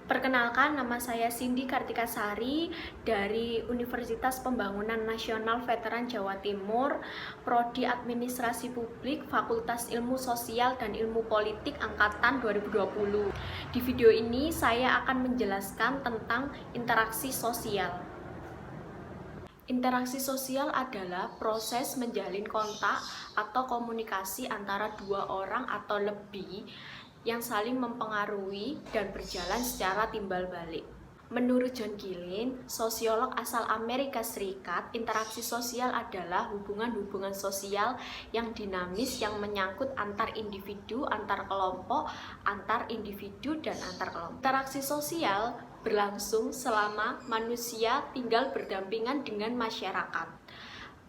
Perkenalkan, nama saya Cindy Kartikasari dari Universitas Pembangunan Nasional Veteran Jawa Timur, Prodi Administrasi Publik, Fakultas Ilmu Sosial dan Ilmu Politik Angkatan 2020. Di video ini saya akan menjelaskan tentang interaksi sosial. Interaksi sosial adalah proses menjalin kontak atau komunikasi antara dua orang atau lebih yang saling mempengaruhi dan berjalan secara timbal balik. Menurut John Gillen, sosiolog asal Amerika Serikat, interaksi sosial adalah hubungan-hubungan sosial yang dinamis yang menyangkut antar individu, antar kelompok, antar individu, dan antar kelompok. Interaksi sosial berlangsung selama manusia tinggal berdampingan dengan masyarakat,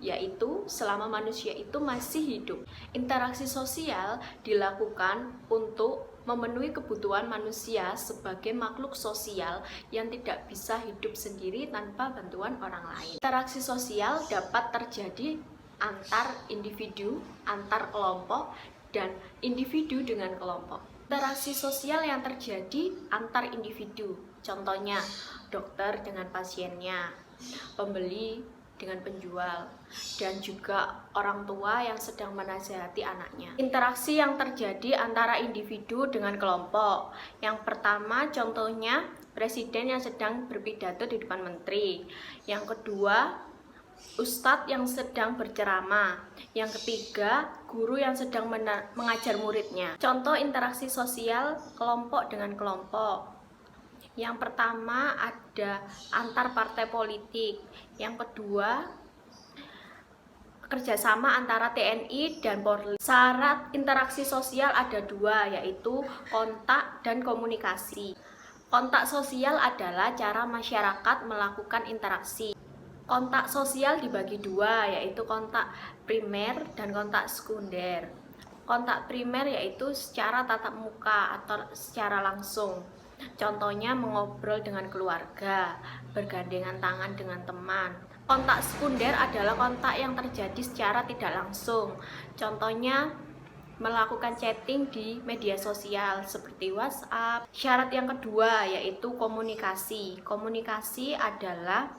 yaitu selama manusia itu masih hidup. Interaksi sosial dilakukan untuk memenuhi kebutuhan manusia sebagai makhluk sosial yang tidak bisa hidup sendiri tanpa bantuan orang lain. Interaksi sosial dapat terjadi antar individu, antar kelompok, dan individu dengan kelompok. Interaksi sosial yang terjadi antar individu, contohnya dokter dengan pasiennya, pembeli dengan penjual, dan juga orang tua yang sedang menasihati anaknya. Interaksi yang terjadi antara individu dengan kelompok. Yang pertama contohnya presiden yang sedang berpidato di depan menteri. Yang kedua ustadz yang sedang berceramah. Yang ketiga guru yang sedang mengajar muridnya. Contoh interaksi sosial kelompok dengan kelompok. Yang pertama ada antar partai politik. Yang kedua kerjasama antara TNI dan Polri. Syarat interaksi sosial ada dua, yaitu kontak dan komunikasi. Kontak sosial adalah cara masyarakat melakukan interaksi. Kontak sosial dibagi dua, yaitu kontak primer dan kontak sekunder. Kontak primer yaitu secara tatap muka atau secara langsung. Contohnya mengobrol dengan keluarga, bergandengan tangan dengan teman. Kontak sekunder adalah kontak yang terjadi secara tidak langsung. Contohnya melakukan chatting di media sosial seperti WhatsApp. Syarat yang kedua yaitu komunikasi. Komunikasi adalah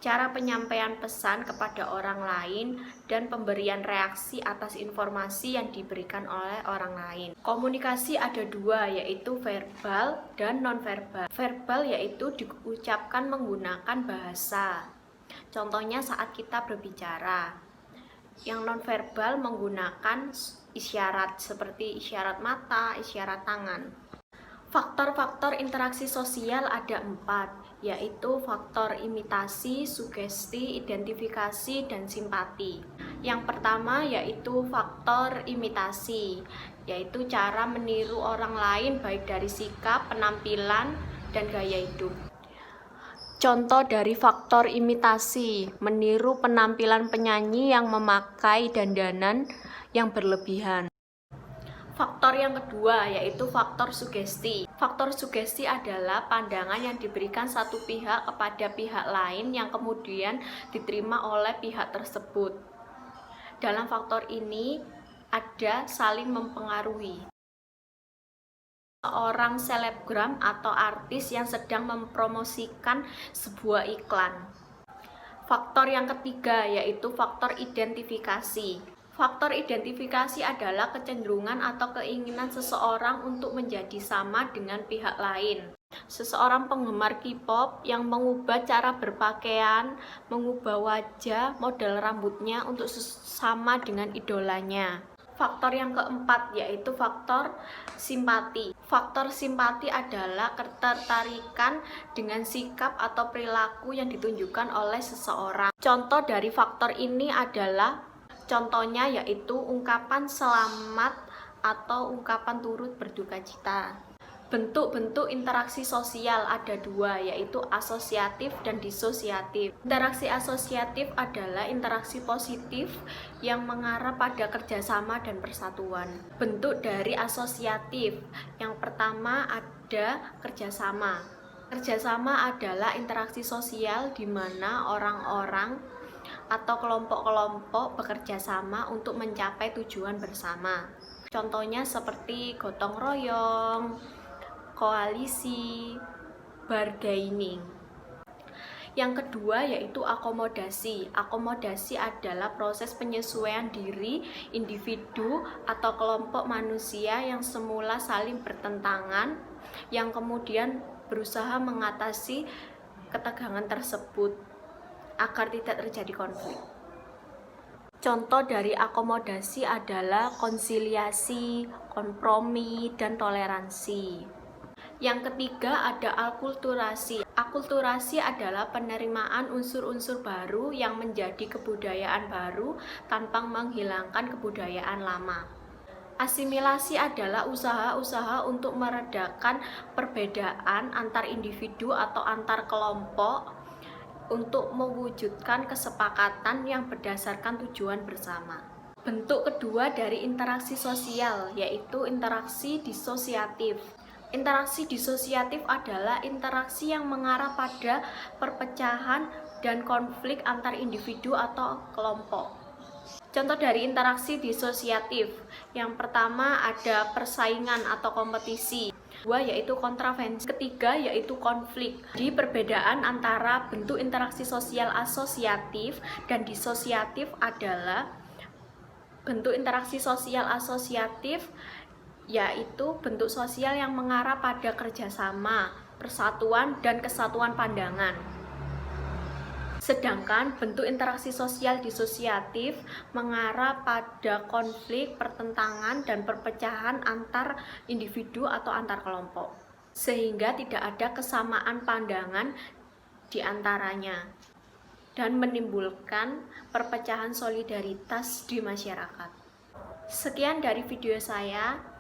cara penyampaian pesan kepada orang lain dan pemberian reaksi atas informasi yang diberikan oleh orang lain. Komunikasi ada dua, yaitu verbal dan nonverbal. Verbal yaitu diucapkan menggunakan bahasa, contohnya saat kita berbicara. Yang nonverbal menggunakan isyarat seperti isyarat mata, isyarat tangan. Faktor-faktor interaksi sosial ada 4, yaitu faktor imitasi, sugesti, identifikasi, dan simpati. Yang pertama yaitu faktor imitasi, yaitu cara meniru orang lain baik dari sikap, penampilan, dan gaya hidup. Contoh dari faktor imitasi, meniru penampilan penyanyi yang memakai dandanan yang berlebihan. Faktor yang kedua yaitu faktor sugesti. Faktor sugesti adalah pandangan yang diberikan satu pihak kepada pihak lain yang kemudian diterima oleh pihak tersebut. Dalam faktor ini ada saling mempengaruhi. Seorang selebgram atau artis yang sedang mempromosikan sebuah iklan. Faktor yang ketiga yaitu faktor identifikasi. Faktor identifikasi adalah kecenderungan atau keinginan seseorang untuk menjadi sama dengan pihak lain. Seseorang penggemar K-pop yang mengubah cara berpakaian, mengubah wajah, model rambutnya untuk sama dengan idolanya. Faktor yang keempat yaitu faktor simpati. Faktor simpati adalah ketertarikan dengan sikap atau perilaku yang ditunjukkan oleh seseorang. Contoh dari faktor ini adalah contohnya yaitu ungkapan selamat atau ungkapan turut berduka cita. Bentuk-bentuk interaksi sosial ada dua, yaitu asosiatif dan disosiatif. Interaksi asosiatif adalah interaksi positif yang mengarah pada kerjasama dan persatuan. Bentuk dari asosiatif, yang pertama ada kerjasama. Kerjasama adalah interaksi sosial di mana orang-orang atau kelompok-kelompok bekerja sama untuk mencapai tujuan bersama. Contohnya seperti gotong royong, koalisi, bargaining. Yang kedua yaitu akomodasi. Akomodasi adalah proses penyesuaian diri individu atau kelompok manusia yang semula saling bertentangan, yang kemudian berusaha mengatasi ketegangan tersebut agar tidak terjadi konflik. Contoh dari akomodasi adalah konsiliasi, kompromi, dan toleransi. Yang ketiga ada akulturasi. Akulturasi adalah penerimaan unsur-unsur baru yang menjadi kebudayaan baru tanpa menghilangkan kebudayaan lama. Asimilasi adalah usaha-usaha untuk meredakan perbedaan antar individu atau antar kelompok untuk mewujudkan kesepakatan yang berdasarkan tujuan bersama. Bentuk kedua dari interaksi sosial yaitu interaksi disosiatif. Interaksi disosiatif adalah interaksi yang mengarah pada perpecahan dan konflik antar individu atau kelompok. Contoh dari interaksi disosiatif, yang pertama ada persaingan atau kompetisi, kedua yaitu kontravensi, ketiga yaitu konflik. Di perbedaan antara bentuk interaksi sosial asosiatif dan disosiatif adalah bentuk interaksi sosial asosiatif yaitu bentuk sosial yang mengarah pada kerjasama, persatuan, dan kesatuan pandangan. Sedangkan bentuk interaksi sosial disosiatif mengarah pada konflik, pertentangan, dan perpecahan antar individu atau antar kelompok, sehingga tidak ada kesamaan pandangan di antaranya dan menimbulkan perpecahan solidaritas di masyarakat. Sekian dari video saya.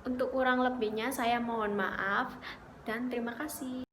Untuk kurang lebihnya saya mohon maaf dan terima kasih.